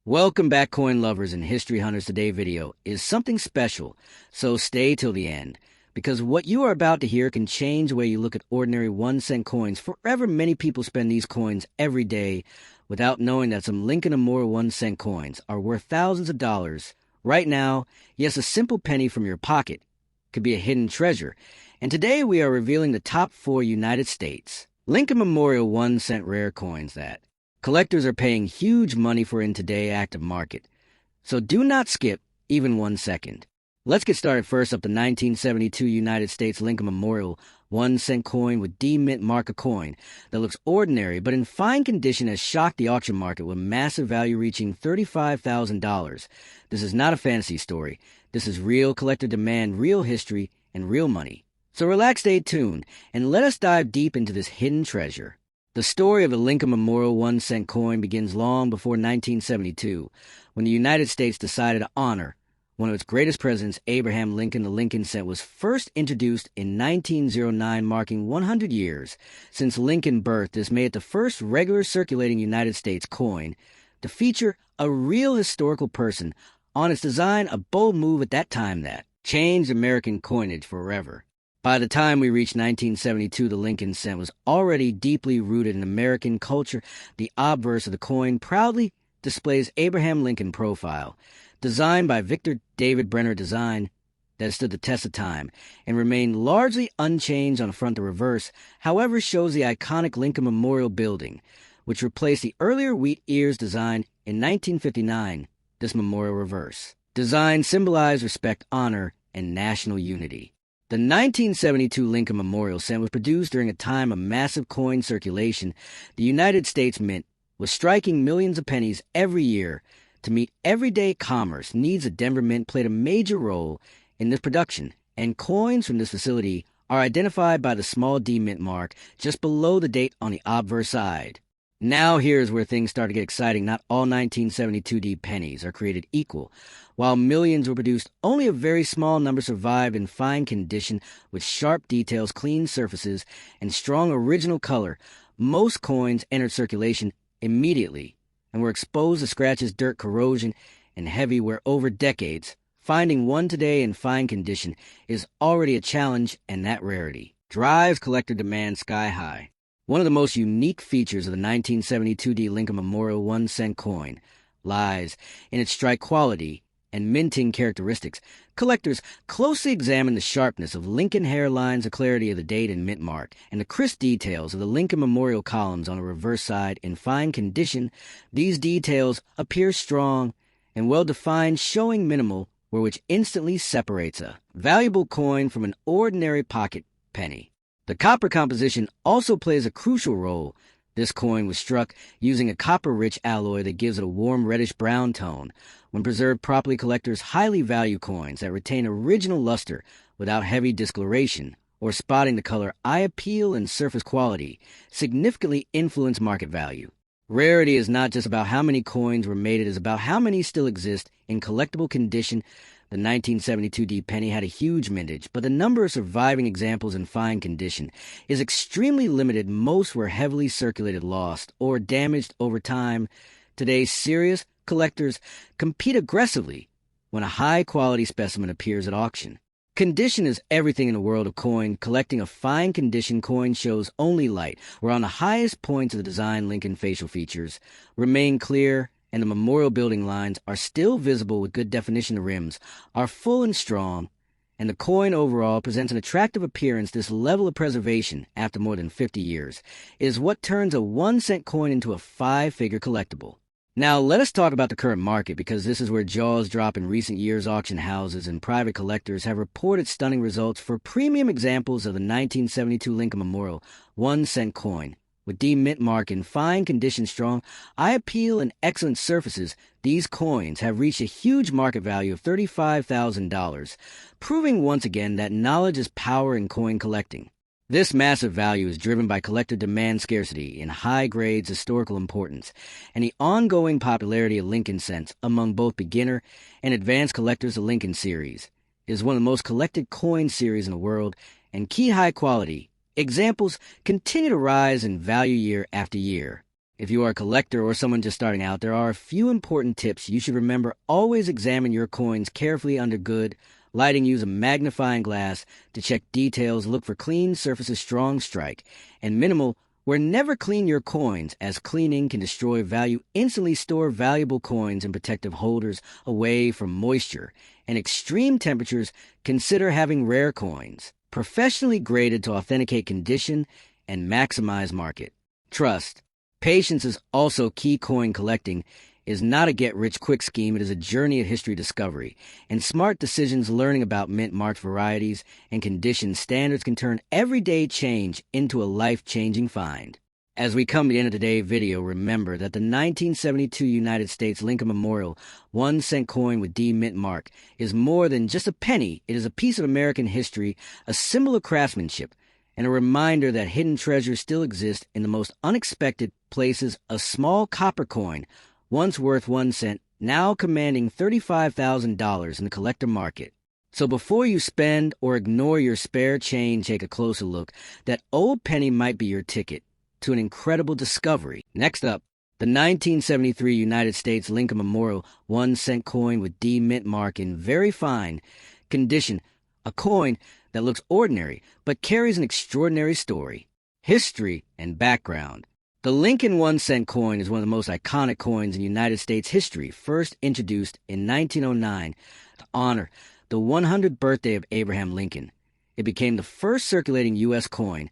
Welcome back, coin lovers and history hunters. Today's video is something special, so stay till the end, because what you are about to hear can change the way you look at ordinary 1-cent coins. Forever, many people spend these coins every day without knowing that some Lincoln Memorial 1-cent coins are worth thousands of dollars. Right now, yes, a simple penny from your pocket could be a hidden treasure, and today we are revealing the top 4 United States Lincoln Memorial 1-cent rare coins that collectors are paying huge money for in today's active market. So do not skip even 1 second. Let's get started. First up, the 1972 United States Lincoln Memorial 1-cent coin with D-Mint marker coin that looks ordinary but in fine condition has shocked the auction market with massive value reaching $35,000. This is not a fantasy story. This is real collector demand, real history, and real money. So relax, stay tuned, and let us dive deep into this hidden treasure. The story of the Lincoln Memorial 1-cent coin begins long before 1972, when the United States decided to honor one of its greatest presidents, Abraham Lincoln. The Lincoln cent was first introduced in 1909, marking 100 years since Lincoln's birth. This made it the first regular circulating United States coin to feature a real historical person on its design, a bold move at that time that changed American coinage forever. By the time we reached 1972, the Lincoln cent was already deeply rooted in American culture. The obverse of the coin proudly displays Abraham Lincoln profile, designed by Victor David Brenner design that has stood the test of time and remained largely unchanged on the front. The reverse, however, shows the iconic Lincoln Memorial building, which replaced the earlier wheat ears design in 1959. This memorial reverse design symbolized respect, honor, and national unity. The 1972 Lincoln Memorial cent was produced during a time of massive coin circulation. The United States Mint was striking millions of pennies every year to meet everyday commerce needs. The Denver Mint played a major role in this production, and coins from this facility are identified by the small D Mint mark just below the date on the obverse side. Now here's where things start to get exciting. Not all 1972 D pennies are created equal. While millions were produced, only a very small number survived in fine condition with sharp details, clean surfaces, and strong original color. Most coins entered circulation immediately and were exposed to scratches, dirt, corrosion, and heavy wear over decades. Finding one today in fine condition is already a challenge, and that rarity drives collector demand sky high. One of the most unique features of the 1972 D Lincoln Memorial 1-cent coin lies in its strike quality and minting characteristics. Collectors closely examine the sharpness of Lincoln hairlines, the clarity of the date and mint mark, and the crisp details of the Lincoln Memorial columns on the reverse side. In fine condition, these details appear strong and well-defined, showing minimal wear, which instantly separates a valuable coin from an ordinary pocket penny. The copper composition also plays a crucial role. This coin was struck using a copper-rich alloy that gives it a warm reddish-brown tone. When preserved properly, collectors highly value coins that retain original luster without heavy discoloration or spotting. The color, eye appeal, and surface quality significantly influence market value. Rarity is not just about how many coins were made, it is about how many still exist in collectible condition. The 1972 D penny had a huge mintage, but the number of surviving examples in fine condition is extremely limited. Most were heavily circulated, lost, or damaged over time. Today's serious collectors compete aggressively when a high-quality specimen appears at auction. Condition is everything in the world of coin. Collecting a fine condition coin shows only light, where on the highest points of the design, Lincoln facial features remain clear, and the memorial building lines are still visible with good definition. The rims are full and strong, and the coin overall presents an attractive appearance. This level of preservation, after more than 50 years, is what turns a 1-cent coin into a 5-figure collectible. Now, let us talk about the current market, because this is where jaws drop. In recent years, auction houses and private collectors have reported stunning results for premium examples of the 1972 Lincoln Memorial 1-cent coin. With D Mint mark in fine condition, strong eye appeal, and excellent surfaces, these coins have reached a huge market value of $35,000, proving once again that knowledge is power in coin collecting. This massive value is driven by collector demand, scarcity in high grades, historical importance, and the ongoing popularity of Lincoln cents among both beginner and advanced collectors. The Lincoln series is one of the most collected coin series in the world, and key high quality examples continue to rise in value year after year. If you are a collector or someone just starting out, there are a few important tips you should remember. Always examine your coins carefully under good lighting. Use a magnifying glass to check details. Look for clean surfaces, strong strike, and minimal wear. Never clean your coins, as cleaning can destroy value. Instantly store valuable coins in protective holders away from moisture and extreme temperatures. Consider having rare coins professionally graded to authenticate condition and maximize market. Trust. Patience is also key. Coin collecting is not a get-rich-quick scheme. It is a journey of history discovery and smart decisions. Learning about mint-marked varieties and condition standards can turn everyday change into a life-changing find. As we come to the end of today's video, remember that the 1972 United States Lincoln Memorial 1-cent coin with D mint mark is more than just a penny. It is a piece of American history, a symbol of craftsmanship, and a reminder that hidden treasures still exist in the most unexpected places. A small copper coin, once worth 1 cent, now commanding $35,000 in the collector market. So before you spend or ignore your spare change, take a closer look. That old penny might be your ticket to an incredible discovery. Next up, the 1973 United States Lincoln Memorial 1-cent coin with D mint mark in very fine condition. A coin that looks ordinary but carries an extraordinary story, history, and background. The Lincoln 1-cent coin is one of the most iconic coins in United States history, first introduced in 1909 to honor the 100th birthday of Abraham Lincoln. It became the first circulating U.S. coin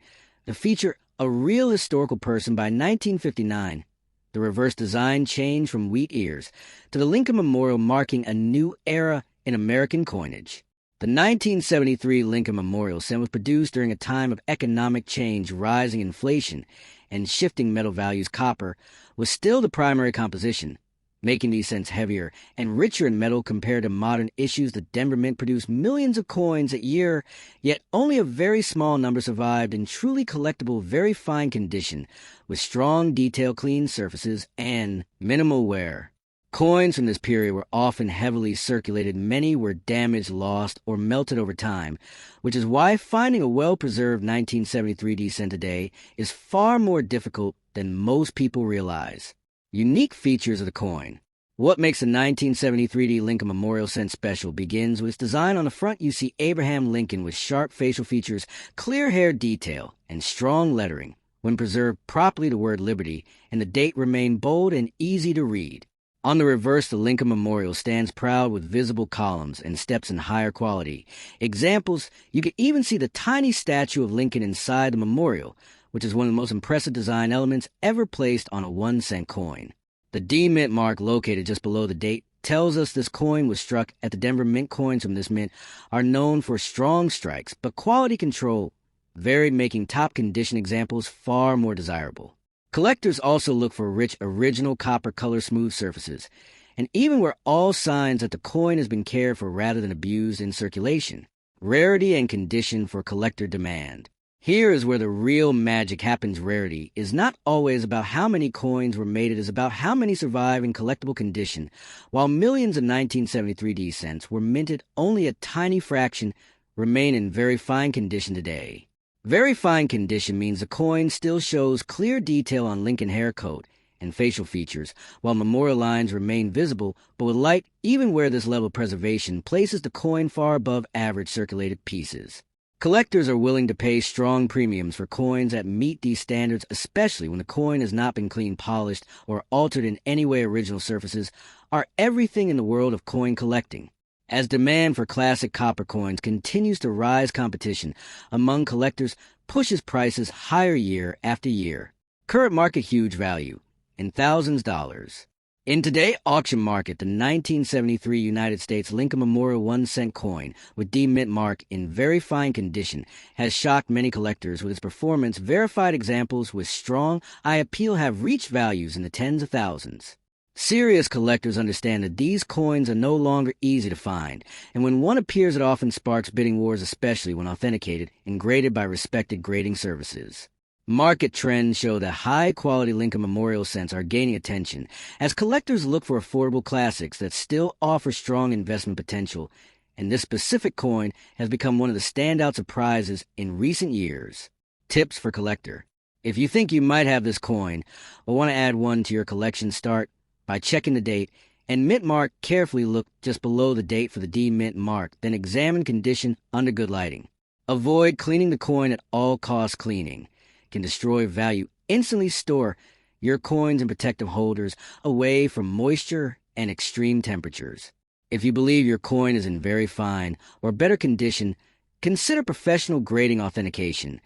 to feature a real historical person. By 1959, the reverse design changed from wheat ears to the Lincoln Memorial, marking a new era in American coinage. The 1973 Lincoln Memorial cent was produced during a time of economic change, rising inflation, and shifting metal values. Copper was still the primary composition, making these cents heavier and richer in metal compared to modern issues. The Denver Mint produced millions of coins a year, yet only a very small number survived in truly collectible, very fine condition, with strong detail, clean surfaces, and minimal wear. Coins from this period were often heavily circulated. Many were damaged, lost, or melted over time, which is why finding a well-preserved 1973 D cent today is far more difficult than most people realize. Unique features of the coin. What makes the 1973 D Lincoln Memorial cent special begins with its design. On the front, you see Abraham Lincoln with sharp facial features, clear hair detail, and strong lettering. When preserved properly, the word Liberty and the date remain bold and easy to read. On the reverse, the Lincoln Memorial stands proud with visible columns and steps in higher quality examples. You can even see the tiny statue of Lincoln inside the memorial, which is one of the most impressive design elements ever placed on a 1-cent coin. The D mint mark, located just below the date, tells us this coin was struck at the Denver Mint. Coins from this mint are known for strong strikes, but quality control varied, making top condition examples far more desirable. Collectors also look for rich, original copper color, smooth surfaces, and even where all signs that the coin has been cared for rather than abused in circulation. Rarity and condition for collector demand. Here is where the real magic happens. Rarity is not always about how many coins were made. It is about how many survive in collectible condition. While millions of 1973 D cents were minted, only a tiny fraction remain in very fine condition today. Very fine condition means the coin still shows clear detail on Lincoln hair coat and facial features, while memorial lines remain visible but with light. Even where this level of preservation places the coin far above average circulated pieces. Collectors are willing to pay strong premiums for coins that meet these standards, especially when the coin has not been clean, polished, or altered in any way. Original surfaces are everything in the world of coin collecting. As demand for classic copper coins continues to rise, competition among collectors pushes prices higher year after year. Current market huge value in thousands of dollars. In today's auction market, the 1973 United States Lincoln Memorial 1-cent coin with D mint mark in very fine condition has shocked many collectors with its performance. Verified examples with strong eye appeal have reached values in the tens of thousands. Serious collectors understand that these coins are no longer easy to find, and when one appears, it often sparks bidding wars, especially when authenticated and graded by respected grading services. Market trends show that high-quality Lincoln Memorial cents are gaining attention as collectors look for affordable classics that still offer strong investment potential, and this specific coin has become one of the standout surprises in recent years. Tips for collector. If you think you might have this coin or want to add one to your collection, start by checking the date and mint mark. Carefully look just below the date for the demint mark, then examine condition under good lighting. Avoid cleaning the coin at all costs. Cleaning can destroy value. Instantly store your coins in protective holders away from moisture and extreme temperatures. If you believe your coin is in very fine or better condition, consider professional grading. Authentication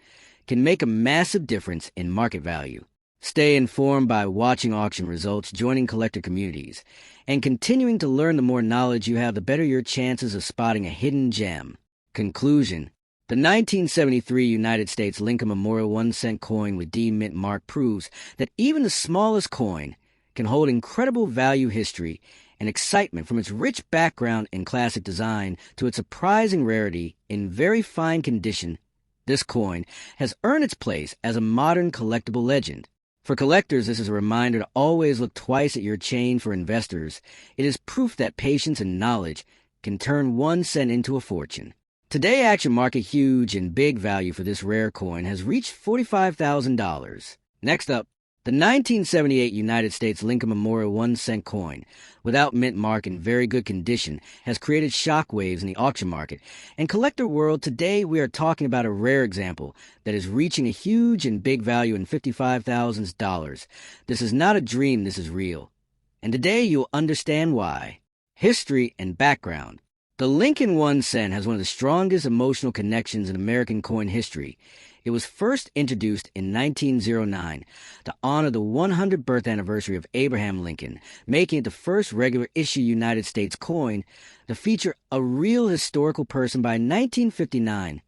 can make a massive difference in market value. Stay informed by watching auction results, joining collector communities, and continuing to learn. The more knowledge you have, the better your chances of spotting a hidden gem. Conclusion: the 1973 United States Lincoln Memorial 1-cent coin with D mint mark proves that even the smallest coin can hold incredible value, history, and excitement. From its rich background in classic design to its surprising rarity in very fine condition, this coin has earned its place as a modern collectible legend. For collectors, this is a reminder to always look twice at your chain. For investors, it is proof that patience and knowledge can turn 1 cent into a fortune. Today, action market huge and big value for this rare coin has reached $45,000. Next up, the 1978 United States Lincoln Memorial 1-cent coin, without mint mark in very good condition, has created shockwaves in the auction market and collector world. Today, we are talking about a rare example that is reaching a huge and big value in $55,000. This is not a dream, this is real. And today, you'll understand why. History and background. The Lincoln 1 cent has one of the strongest emotional connections in American coin history. It was first introduced in 1909 to honor the 100th birth anniversary of Abraham Lincoln, making it the first regular issue United States coin to feature a real historical person. By 1959,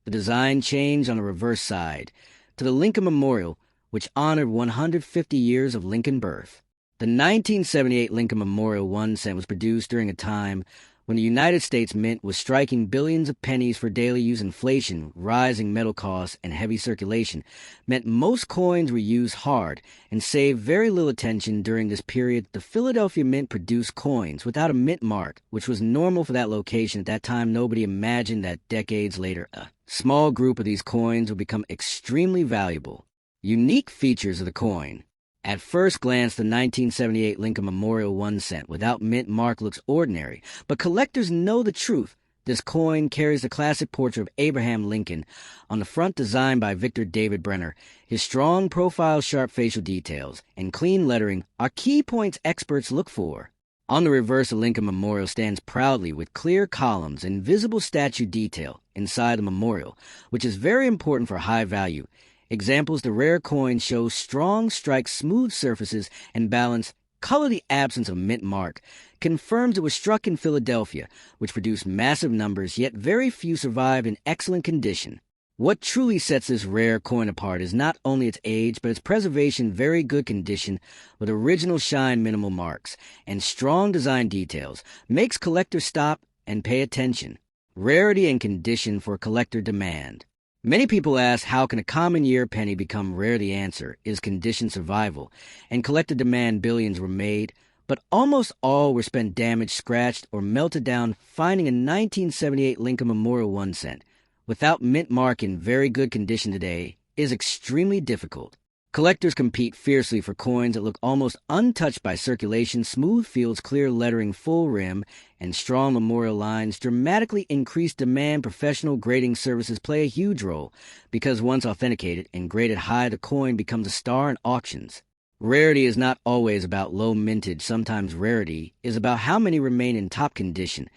the design changed on the reverse side to the Lincoln Memorial, which honored 150 years of Lincoln birth. The 1978 Lincoln Memorial 1 cent was produced during a time when the United States Mint was striking billions of pennies for daily use. Inflation, rising metal costs, and heavy circulation meant most coins were used hard and saved very little attention. During this period, the Philadelphia Mint produced coins without a mint mark, which was normal for that location. At that time, nobody imagined that decades later, a small group of these coins would become extremely valuable. Unique features of the coin. At first glance, the 1978 Lincoln Memorial 1 cent without mint mark looks ordinary, but collectors know the truth. This coin carries the classic portrait of Abraham Lincoln on the front, designed by Victor David Brenner. His strong profile, sharp facial details, and clean lettering are key points experts look for. On the reverse, the Lincoln Memorial stands proudly with clear columns and visible statue detail inside the memorial, which is very important for high value. Examples: the rare coin shows strong strikes, smooth surfaces, and balance. Color: the absence of mint mark confirms it was struck in Philadelphia, which produced massive numbers, yet very few survived in excellent condition. What truly sets this rare coin apart is not only its age, but its preservation. Very good condition with original shine, minimal marks, and strong design details makes collectors stop and pay attention. Rarity and condition for collector demand. Many people ask, how can a common year penny become rare? The answer is condition, survival, and collector demand. Billions were made, but almost all were spent damaged, scratched, or melted down. Finding a 1978 Lincoln Memorial 1 cent without mint mark in very good condition today is extremely difficult. Collectors compete fiercely for coins that look almost untouched by circulation. Smooth fields, clear lettering, full rim, and strong memorial lines dramatically increase demand. Professional grading services play a huge role because once authenticated and graded high, the coin becomes a star in auctions. Rarity is not always about low mintage. Sometimes rarity is about how many remain in top condition.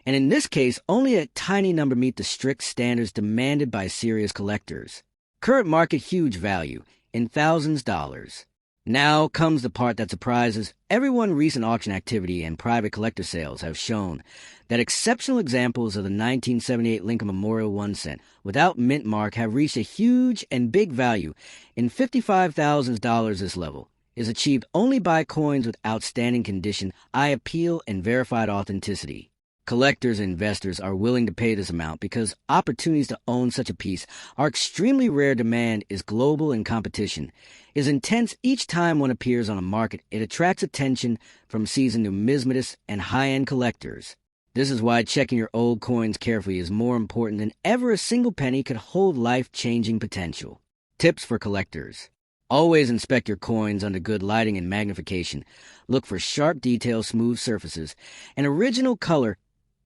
And in this case, only a tiny number meet the strict standards demanded by serious collectors. Current market huge value in thousands of dollars. Now comes the part that surprises everyone. Recent auction activity and private collector sales have shown that exceptional examples of the 1978 Lincoln Memorial 1 cent without mint mark have reached a huge and big value in $55,000. This level is achieved only by coins with outstanding condition, eye appeal, and verified authenticity. Collectors and investors are willing to pay this amount because opportunities to own such a piece are extremely rare. Demand is global and competition is intense. Each time one appears on a market, it attracts attention from seasoned numismatists and high-end collectors. This is why checking your old coins carefully is more important than ever. A single penny could hold life-changing potential. Tips for collectors. Always inspect your coins under good lighting and magnification. Look for sharp details, smooth surfaces, and original color.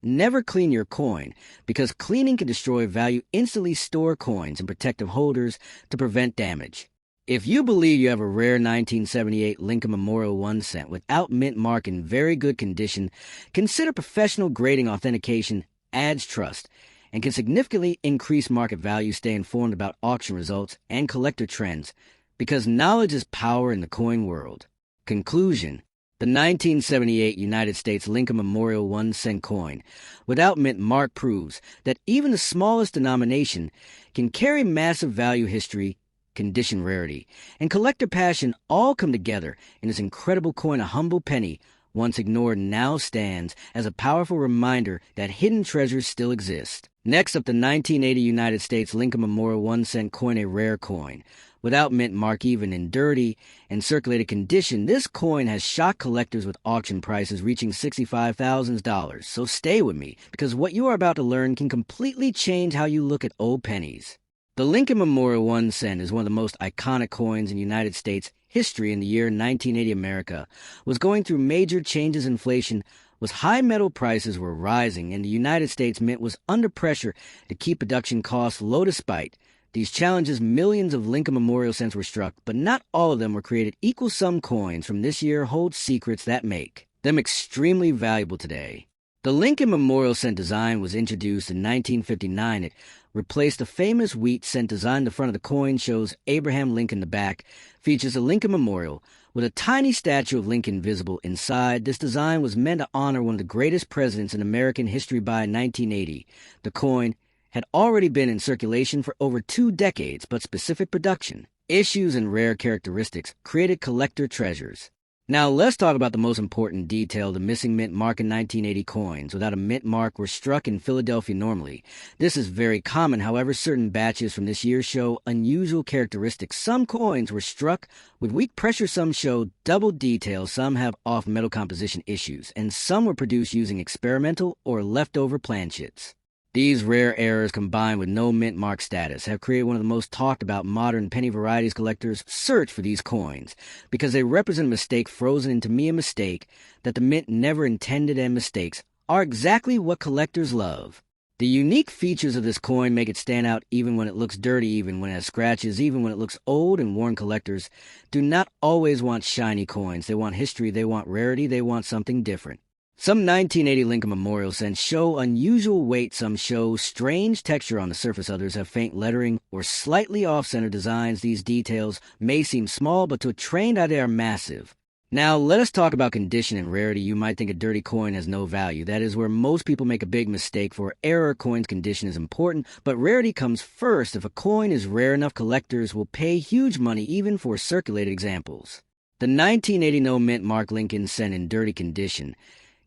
Never clean your coin, because cleaning can destroy value. Instantly store coins in protective holders to prevent damage. If you believe you have a rare 1978 Lincoln Memorial 1 cent without mint mark in very good condition, consider professional grading. Authentication adds trust and can significantly increase market value. Stay informed about auction results and collector trends, because knowledge is power in the coin world. Conclusion: the 1978 United States Lincoln Memorial 1 cent coin without mint mark proves that even the smallest denomination can carry massive value. History, condition, rarity, and collector passion all come together in this incredible coin. A humble penny, once ignored, now stands as a powerful reminder that hidden treasures still exist. Next up, the 1980 United States Lincoln Memorial 1 cent coin, a rare coin without mint mark, even in dirty and circulated condition. This coin has shocked collectors with auction prices reaching $65,000. So stay with me, because what you are about to learn can completely change how you look at old pennies. The Lincoln Memorial 1 cent is one of the most iconic coins in United States history. In the year 1980, America was going through major changes. Inflation was high, metal prices were rising, and the United States Mint was under pressure to keep production costs low. Despite these challenges, millions of Lincoln Memorial cents were struck, but not all of them were created. Equal sum coins from this year hold secrets that make them extremely valuable today. The Lincoln Memorial cent design was introduced in 1959. It replaced the famous wheat cent design. The front of the coin shows Abraham Lincoln. The back features a Lincoln Memorial with a tiny statue of Lincoln visible inside. This design was meant to honor one of the greatest presidents in American history. By 1980, the coin had already been in circulation for over 2 decades, but specific production issues and rare characteristics created collector treasures. Now let's talk about the most important detail: the missing mint mark. In 1980, coins without a mint mark were struck in Philadelphia. Normally, this is very common. However, certain batches from this year show unusual characteristics. Some coins were struck with weak pressure, some show double details, some have off metal composition issues, and some were produced using experimental or leftover planchets. These rare errors, combined with no mint mark status, have created one of the most talked about modern penny varieties. Collectors search for these coins because they represent a mistake frozen into a mistake that the mint never intended, and mistakes are exactly what collectors love. The unique features of this coin make it stand out even when it looks dirty, even when it has scratches, even when it looks old and worn. Collectors do not always want shiny coins. They want history, they want rarity, they want something different. Some 1980 Lincoln Memorial cents show unusual weight, some show strange texture on the surface, others have faint lettering or slightly off-center designs. These details may seem small, but to a trained eye they are massive. Now let us talk about condition and rarity. You might think a dirty coin has no value. That is where most people make a big mistake. For error, coin's condition is important, but rarity comes first. If a coin is rare enough, collectors will pay huge money even for circulated examples. The 1980 no mint mark Lincoln cent in dirty condition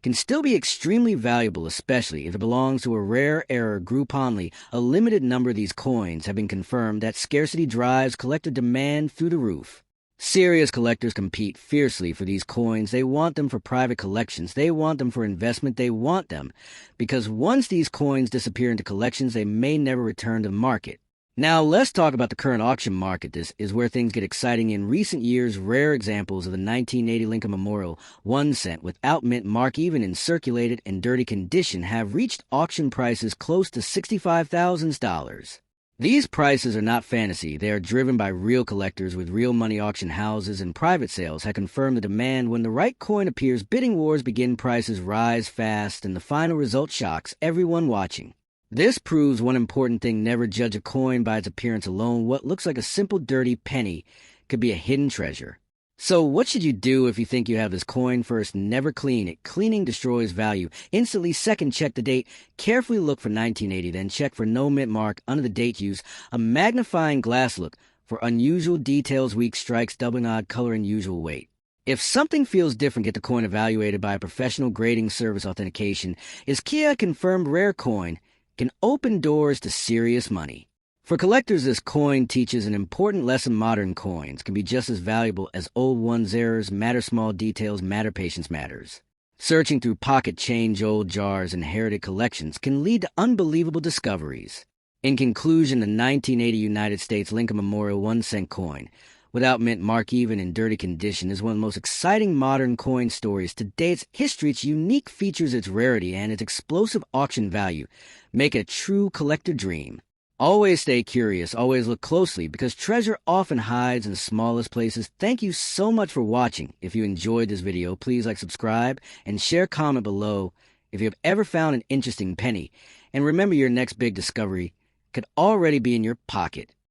can still be extremely valuable, especially if it belongs to a rare error group only. A limited number of these coins have been confirmed. That scarcity drives collector demand through the roof. Serious collectors compete fiercely for these coins. They want them for private collections. They want them for investment. They want them because once these coins disappear into collections, they may never return to the market. Now let's talk about the current auction market. This is where things get exciting. In recent years, rare examples of the 1980 Lincoln Memorial 1 cent without mint mark, even in circulated and dirty condition, have reached auction prices close to $65,000. These prices are not fantasy. They are driven by real collectors with real money. Auction houses and private sales have confirmed the demand. When the right coin appears, bidding wars begin, prices rise fast, and the final result shocks everyone watching. This proves one important thing: never judge a coin by its appearance alone. What looks like a simple dirty penny could be a hidden treasure. So what should you do if you think you have this coin? First, never clean it. Cleaning destroys value instantly. Second, check the date. Carefully look for 1980. Then check for no mint mark under the date. Use a magnifying glass. Look for unusual details, weak strikes, doubling odd color, and unusual weight. If something feels different, get the coin evaluated by a professional grading service. Authentication is key. A confirmed rare coin can open doors to serious money. For collectors, this coin teaches an important lesson: modern coins can be just as valuable as old ones. Errors matter, small details matter, patience matters. Searching through pocket change, old jars, inherited collections can lead to unbelievable discoveries. In conclusion, the 1980 United States Lincoln Memorial 1-cent coin, without mint mark even in dirty condition, is one of the most exciting modern coin stories. Today, its history, its unique features, its rarity, and its explosive auction value make it a true collector dream. Always stay curious, always look closely, because treasure often hides in the smallest places. Thank you so much for watching. If you enjoyed this video, please subscribe, and share comment below if you have ever found an interesting penny. And remember, your next big discovery could already be in your pocket.